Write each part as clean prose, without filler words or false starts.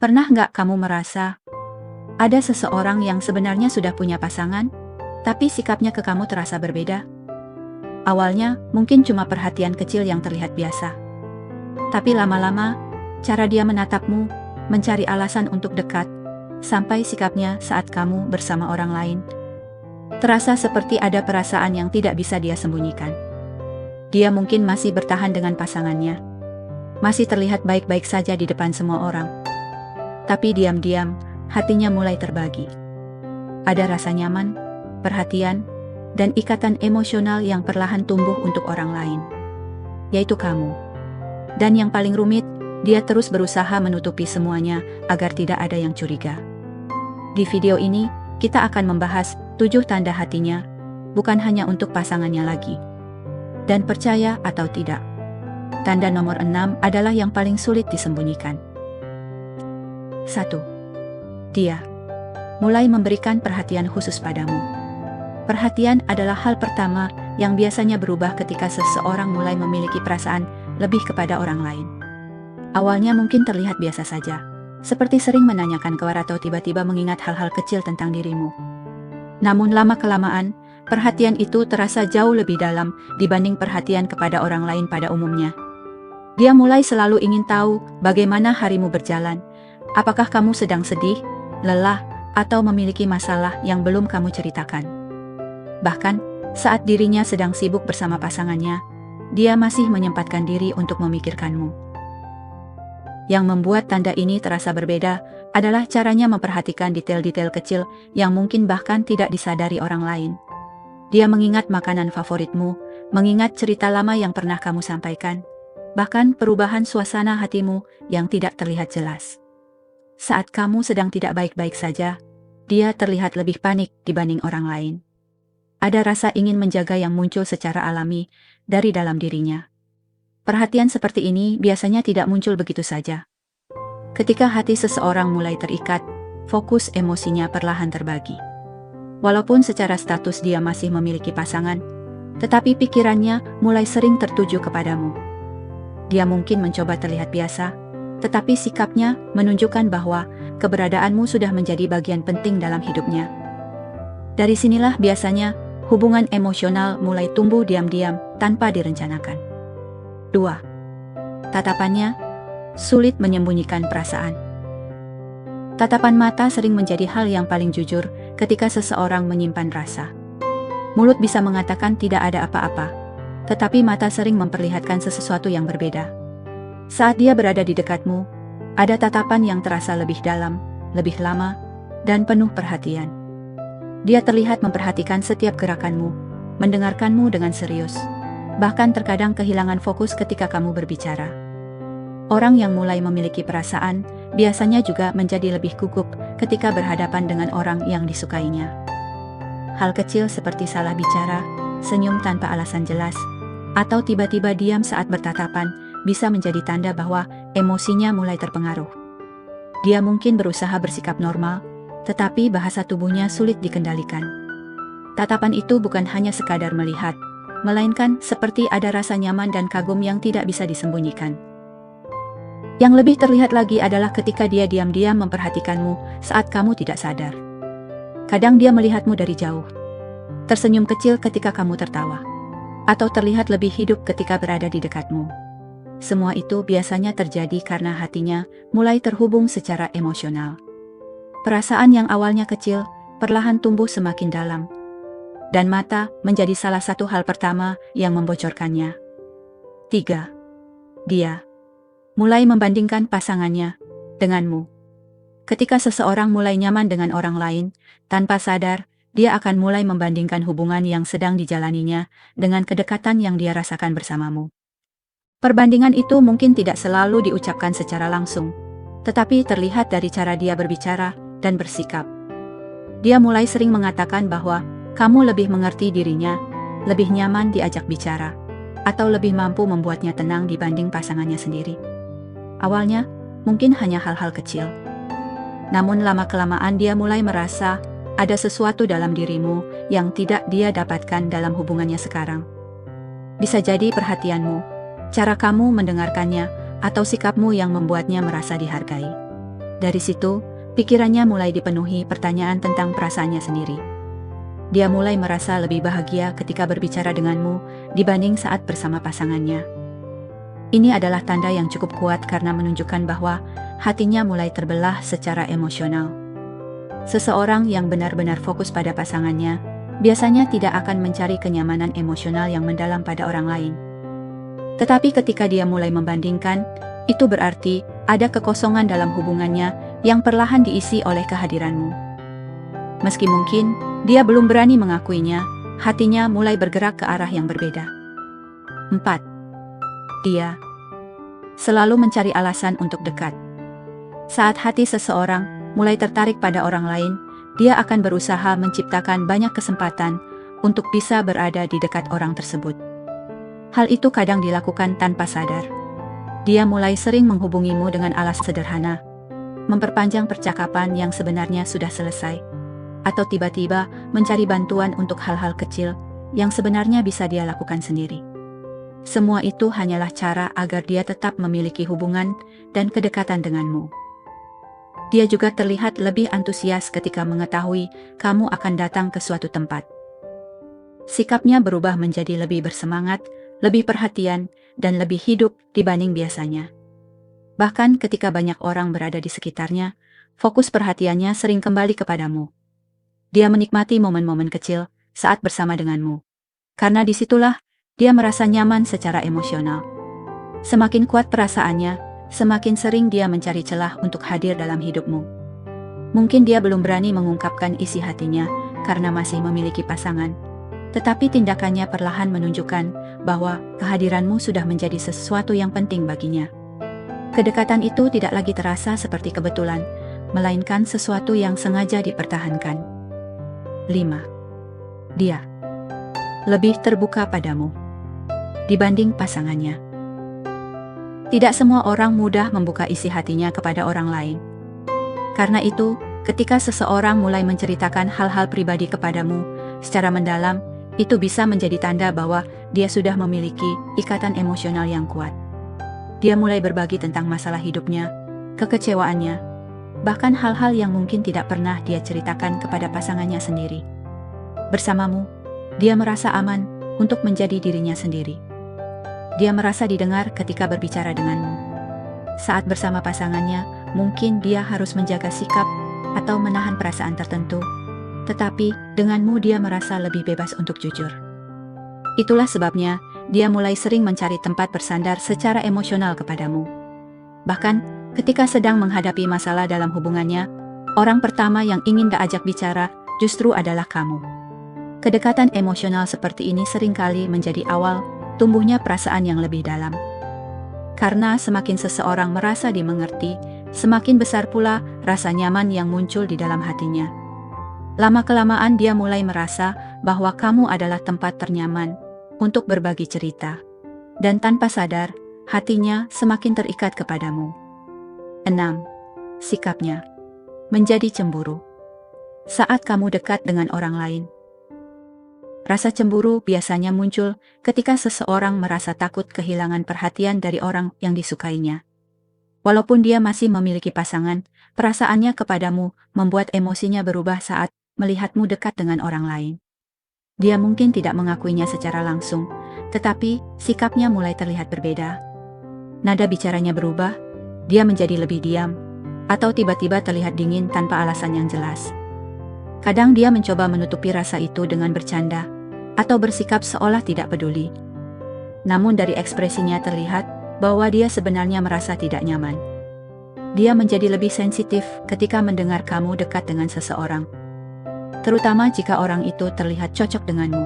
Pernah nggak kamu merasa ada seseorang yang sebenarnya sudah punya pasangan, tapi sikapnya ke kamu terasa berbeda? Awalnya mungkin cuma perhatian kecil yang terlihat biasa. Tapi lama-lama, cara dia menatapmu, mencari alasan untuk dekat, sampai sikapnya saat kamu bersama orang lain, terasa seperti ada perasaan yang tidak bisa dia sembunyikan. Dia mungkin masih bertahan dengan pasangannya, masih terlihat baik-baik saja di depan semua orang. Tapi diam-diam, hatinya mulai terbagi. Ada rasa nyaman, perhatian, dan ikatan emosional yang perlahan tumbuh untuk orang lain, yaitu kamu. Dan yang paling rumit, dia terus berusaha menutupi semuanya agar tidak ada yang curiga. Di video ini, kita akan membahas 7 tanda hatinya, bukan hanya untuk pasangannya lagi. Dan percaya atau tidak, tanda nomor 6 adalah yang paling sulit disembunyikan. 1. Dia mulai memberikan perhatian khusus padamu. Perhatian adalah hal pertama yang biasanya berubah ketika seseorang mulai memiliki perasaan lebih kepada orang lain. Awalnya mungkin terlihat biasa saja, seperti sering menanyakan kabar atau tiba-tiba mengingat hal-hal kecil tentang dirimu. Namun lama-kelamaan, perhatian itu terasa jauh lebih dalam dibanding perhatian kepada orang lain pada umumnya. Dia mulai selalu ingin tahu bagaimana harimu berjalan, apakah kamu sedang sedih, lelah, atau memiliki masalah yang belum kamu ceritakan. Bahkan, saat dirinya sedang sibuk bersama pasangannya, dia masih menyempatkan diri untuk memikirkanmu. Yang membuat tanda ini terasa berbeda adalah caranya memperhatikan detail-detail kecil yang mungkin bahkan tidak disadari orang lain. Dia mengingat makanan favoritmu, mengingat cerita lama yang pernah kamu sampaikan, bahkan perubahan suasana hatimu yang tidak terlihat jelas. Saat kamu sedang tidak baik-baik saja, dia terlihat lebih panik dibanding orang lain. Ada rasa ingin menjaga yang muncul secara alami dari dalam dirinya. Perhatian seperti ini biasanya tidak muncul begitu saja. Ketika hati seseorang mulai terikat, fokus emosinya perlahan terbagi. Walaupun secara status dia masih memiliki pasangan, tetapi pikirannya mulai sering tertuju kepadamu. Dia mungkin mencoba terlihat biasa, tetapi sikapnya menunjukkan bahwa keberadaanmu sudah menjadi bagian penting dalam hidupnya. Dari sinilah biasanya hubungan emosional mulai tumbuh diam-diam tanpa direncanakan. 2. Tatapannya sulit menyembunyikan perasaan. Tatapan mata sering menjadi hal yang paling jujur ketika seseorang menyimpan rasa. Mulut bisa mengatakan tidak ada apa-apa, tetapi mata sering memperlihatkan sesuatu yang berbeda. Saat dia berada di dekatmu, ada tatapan yang terasa lebih dalam, lebih lama, dan penuh perhatian. Dia terlihat memperhatikan setiap gerakanmu, mendengarkanmu dengan serius, bahkan terkadang kehilangan fokus ketika kamu berbicara. Orang yang mulai memiliki perasaan biasanya juga menjadi lebih gugup ketika berhadapan dengan orang yang disukainya. Hal kecil seperti salah bicara, senyum tanpa alasan jelas, atau tiba-tiba diam saat bertatapan bisa menjadi tanda bahwa emosinya mulai terpengaruh. Dia mungkin berusaha bersikap normal, tetapi bahasa tubuhnya sulit dikendalikan. Tatapan itu bukan hanya sekadar melihat, melainkan seperti ada rasa nyaman dan kagum yang tidak bisa disembunyikan. Yang lebih terlihat lagi adalah ketika dia diam-diam memperhatikanmu saat kamu tidak sadar. Kadang dia melihatmu dari jauh, tersenyum kecil ketika kamu tertawa, atau terlihat lebih hidup ketika berada di dekatmu. Semua itu biasanya terjadi karena hatinya mulai terhubung secara emosional. Perasaan yang awalnya kecil, perlahan tumbuh semakin dalam. Dan mata menjadi salah satu hal pertama yang membocorkannya. 3. Dia mulai membandingkan pasangannya denganmu. Ketika seseorang mulai nyaman dengan orang lain, tanpa sadar, dia akan mulai membandingkan hubungan yang sedang dijalaninya dengan kedekatan yang dia rasakan bersamamu. Perbandingan itu mungkin tidak selalu diucapkan secara langsung, tetapi terlihat dari cara dia berbicara dan bersikap. Dia mulai sering mengatakan bahwa kamu lebih mengerti dirinya, lebih nyaman diajak bicara, atau lebih mampu membuatnya tenang dibanding pasangannya sendiri. Awalnya, mungkin hanya hal-hal kecil. Namun lama-kelamaan dia mulai merasa ada sesuatu dalam dirimu yang tidak dia dapatkan dalam hubungannya sekarang. Bisa jadi perhatianmu, cara kamu mendengarkannya, atau sikapmu yang membuatnya merasa dihargai. Dari situ, pikirannya mulai dipenuhi pertanyaan tentang perasaannya sendiri. Dia mulai merasa lebih bahagia ketika berbicara denganmu dibanding saat bersama pasangannya. Ini adalah tanda yang cukup kuat karena menunjukkan bahwa hatinya mulai terbelah secara emosional. Seseorang yang benar-benar fokus pada pasangannya biasanya tidak akan mencari kenyamanan emosional yang mendalam pada orang lain. Tetapi ketika dia mulai membandingkan, itu berarti ada kekosongan dalam hubungannya yang perlahan diisi oleh kehadiranmu. Meski mungkin dia belum berani mengakuinya, hatinya mulai bergerak ke arah yang berbeda. 4. Dia selalu mencari alasan untuk dekat. Saat hati seseorang mulai tertarik pada orang lain, dia akan berusaha menciptakan banyak kesempatan untuk bisa berada di dekat orang tersebut. Hal itu kadang dilakukan tanpa sadar. Dia mulai sering menghubungimu dengan alasan sederhana, memperpanjang percakapan yang sebenarnya sudah selesai, atau tiba-tiba mencari bantuan untuk hal-hal kecil yang sebenarnya bisa dia lakukan sendiri. Semua itu hanyalah cara agar dia tetap memiliki hubungan dan kedekatan denganmu. Dia juga terlihat lebih antusias ketika mengetahui kamu akan datang ke suatu tempat. Sikapnya berubah menjadi lebih bersemangat, lebih perhatian, dan lebih hidup dibanding biasanya. Bahkan ketika banyak orang berada di sekitarnya, fokus perhatiannya sering kembali kepadamu. Dia menikmati momen-momen kecil saat bersama denganmu. Karena disitulah dia merasa nyaman secara emosional. Semakin kuat perasaannya, semakin sering dia mencari celah untuk hadir dalam hidupmu. Mungkin dia belum berani mengungkapkan isi hatinya karena masih memiliki pasangan, tetapi tindakannya perlahan menunjukkan bahwa kehadiranmu sudah menjadi sesuatu yang penting baginya. Kedekatan itu tidak lagi terasa seperti kebetulan, melainkan sesuatu yang sengaja dipertahankan. 5. Dia lebih terbuka padamu dibanding pasangannya. Tidak semua orang mudah membuka isi hatinya kepada orang lain. Karena itu, ketika seseorang mulai menceritakan hal-hal pribadi kepadamu secara mendalam, itu bisa menjadi tanda bahwa dia sudah memiliki ikatan emosional yang kuat. Dia mulai berbagi tentang masalah hidupnya, kekecewaannya, bahkan hal-hal yang mungkin tidak pernah dia ceritakan kepada pasangannya sendiri. Bersamamu, dia merasa aman untuk menjadi dirinya sendiri. Dia merasa didengar ketika berbicara denganmu. Saat bersama pasangannya, mungkin dia harus menjaga sikap atau menahan perasaan tertentu, tetapi denganmu dia merasa lebih bebas untuk jujur. Itulah sebabnya dia mulai sering mencari tempat bersandar secara emosional kepadamu. Bahkan, ketika sedang menghadapi masalah dalam hubungannya, orang pertama yang ingin diajak bicara justru adalah kamu. Kedekatan emosional seperti ini seringkali menjadi awal tumbuhnya perasaan yang lebih dalam. Karena semakin seseorang merasa dimengerti, semakin besar pula rasa nyaman yang muncul di dalam hatinya. Lama-kelamaan dia mulai merasa bahwa kamu adalah tempat ternyaman untuk berbagi cerita. Dan tanpa sadar, hatinya semakin terikat kepadamu. 6. Sikapnya menjadi cemburu saat kamu dekat dengan orang lain. Rasa cemburu biasanya muncul ketika seseorang merasa takut kehilangan perhatian dari orang yang disukainya. Walaupun dia masih memiliki pasangan, perasaannya kepadamu membuat emosinya berubah saat melihatmu dekat dengan orang lain. Dia mungkin tidak mengakuinya secara langsung, tetapi sikapnya mulai terlihat berbeda. Nada bicaranya berubah, dia menjadi lebih diam, atau tiba-tiba terlihat dingin tanpa alasan yang jelas. Kadang dia mencoba menutupi rasa itu dengan bercanda, atau bersikap seolah tidak peduli. Namun dari ekspresinya terlihat bahwa dia sebenarnya merasa tidak nyaman. Dia menjadi lebih sensitif ketika mendengar kamu dekat dengan seseorang, terutama jika orang itu terlihat cocok denganmu.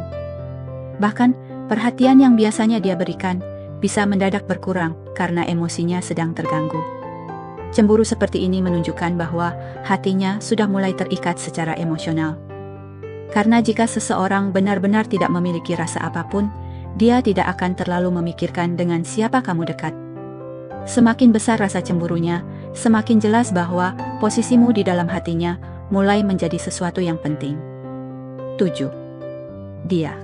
Bahkan, perhatian yang biasanya dia berikan bisa mendadak berkurang karena emosinya sedang terganggu. Cemburu seperti ini menunjukkan bahwa hatinya sudah mulai terikat secara emosional. Karena jika seseorang benar-benar tidak memiliki rasa apapun, dia tidak akan terlalu memikirkan dengan siapa kamu dekat. Semakin besar rasa cemburunya, semakin jelas bahwa posisimu di dalam hatinya mulai menjadi sesuatu yang penting. 7. Dia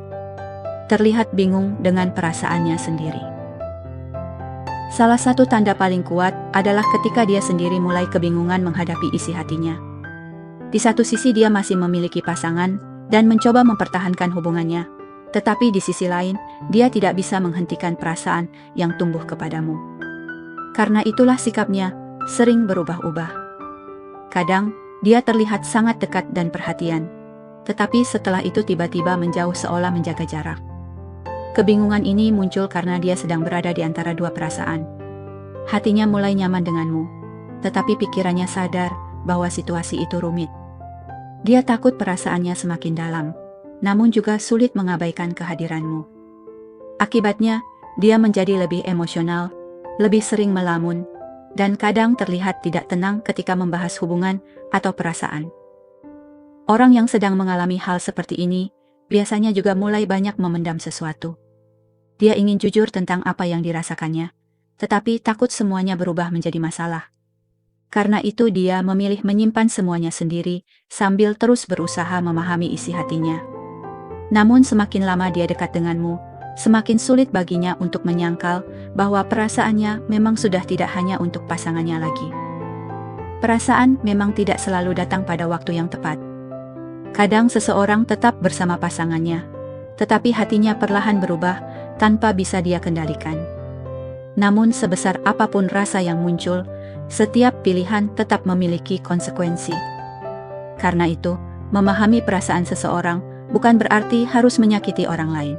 terlihat bingung dengan perasaannya sendiri. Salah satu tanda paling kuat adalah ketika dia sendiri mulai kebingungan menghadapi isi hatinya. Di satu sisi dia masih memiliki pasangan dan mencoba mempertahankan hubungannya, tetapi di sisi lain, dia tidak bisa menghentikan perasaan yang tumbuh kepadamu. Karena itulah sikapnya sering berubah-ubah. Kadang, dia terlihat sangat dekat dan perhatian, tetapi setelah itu tiba-tiba menjauh seolah menjaga jarak. Kebingungan ini muncul karena dia sedang berada di antara dua perasaan. Hatinya mulai nyaman denganmu, tetapi pikirannya sadar bahwa situasi itu rumit. Dia takut perasaannya semakin dalam, namun juga sulit mengabaikan kehadiranmu. Akibatnya, dia menjadi lebih emosional, lebih sering melamun, dan kadang terlihat tidak tenang ketika membahas hubungan atau perasaan. Orang yang sedang mengalami hal seperti ini, biasanya juga mulai banyak memendam sesuatu. Dia ingin jujur tentang apa yang dirasakannya, tetapi takut semuanya berubah menjadi masalah. Karena itu dia memilih menyimpan semuanya sendiri, sambil terus berusaha memahami isi hatinya. Namun semakin lama dia dekat denganmu, semakin sulit baginya untuk menyangkal bahwa perasaannya memang sudah tidak hanya untuk pasangannya lagi. Perasaan memang tidak selalu datang pada waktu yang tepat. Kadang seseorang tetap bersama pasangannya, tetapi hatinya perlahan berubah tanpa bisa dia kendalikan. Namun sebesar apapun rasa yang muncul, setiap pilihan tetap memiliki konsekuensi. Karena itu, memahami perasaan seseorang bukan berarti harus menyakiti orang lain.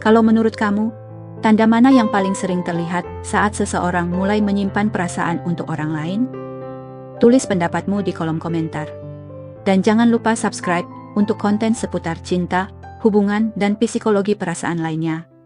Kalau menurut kamu, tanda mana yang paling sering terlihat saat seseorang mulai menyimpan perasaan untuk orang lain? Tulis pendapatmu di kolom komentar. Dan jangan lupa subscribe untuk konten seputar cinta, hubungan, dan psikologi perasaan lainnya.